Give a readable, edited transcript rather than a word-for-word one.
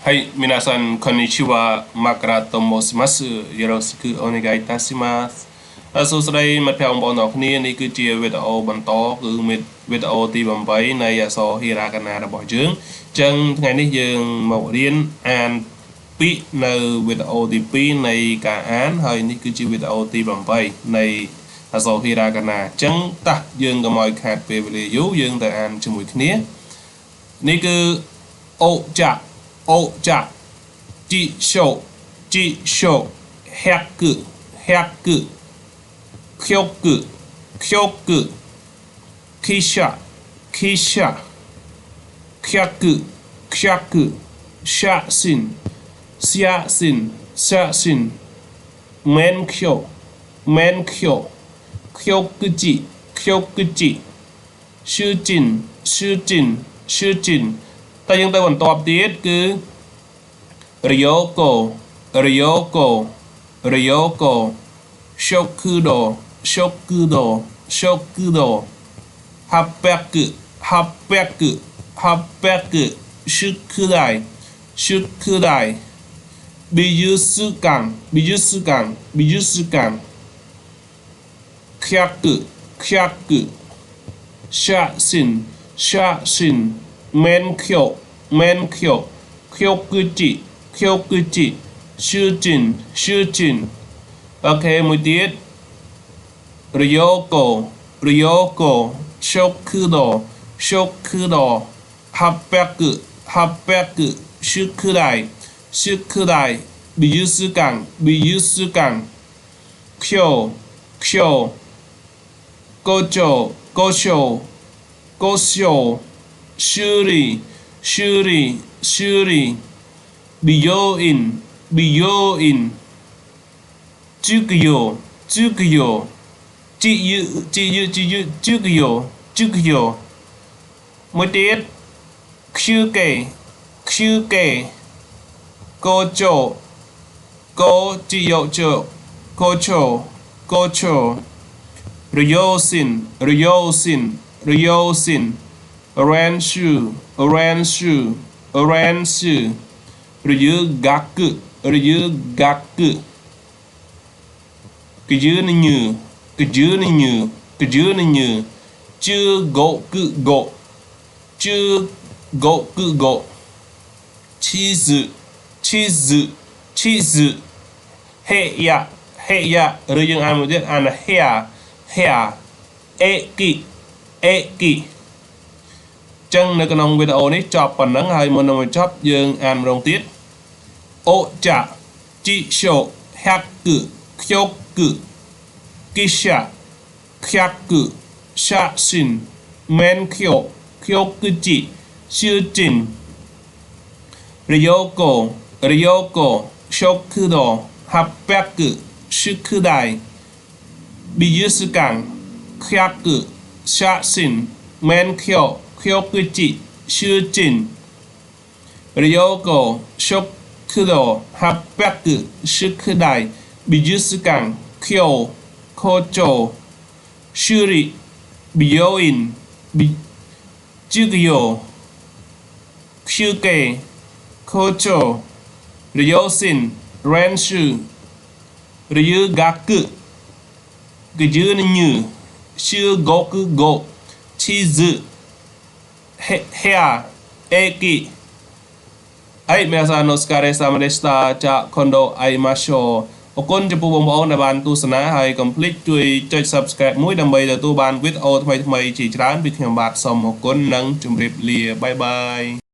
はい皆さんこんにちはマクラと申しますよろしくお願いいたしますសួស្តីមិត្តភក្តិបងប្អូនទាំងគ្នានេះគឺជាវីដេអូបន្តគឺវីដេអូទី8នៃអក្សរហិរកាណារបស់យើងអញ្ចឹងថ្ងៃនេះយើងមករៀនអានពាក្យនៅវីដេអូទី2នៃការអានហើយនេះគឺជាវីដេអូទី8នៃអក្សរហិរកាណាអញ្ចឹងតោះយើងកុំឲ្យខាតពេលវេលាយូរយើងទៅអានជាមួយគ្នានេះគឺអូចាអូចាជីឈោហាក់គឺខ្យុកគឺខីសាខ្យាគឺសាស៊ីនមែនខ្យុកគឺជីឈឺជីនតែយើងទៅបន្តទៀតគឺរយោកូショックド800宿題美術館100写真免許口口ชื่อจินโอเคមួយទៀតរយោកូショックド800宿題美術館今日5章修理美容院授業មួយទៀតខឿកេកោជរយោសិនorange រយឺガクកយឺនញឺជឺកោគឺកោឈីសហេយ៉ាឬយើងអានមួយទៀតអានហេអេគីចឹងនៅក្នុងវីដេអូនេះចប់ប៉ុណ្ណឹងហើយមុននឹងបញ្ចប់យើងអានម្ដងទៀតអូចាជីឈោហាក់គឺខ្យុកគឺគិសាខ្យាក់គឺសាស៊ីនមែនខ្យុកគឺជីឈឺជីនរយោកូショックド800宿題美術館100写真免許口口囚禁รโยโกショックド800宿題美術館今日校長修理美容院授業休憩校長รโยสิน練習รโย学กยืนยืชื่อโกชีซึHair Eki Hai皆さんお疲れ様でしたじゃあ今度会いましょうអរគុណចំពោះបងប្អូនដែលបានទស្សនាហើយកុំភ្លេចជួយចុច Subscribe មួយដើម្បីទទួលបានវីដេអូថ្មីៗជាច្រើនពីខ្ញុំបាទសូមអរគុណនិងជម្រាបលាបាយ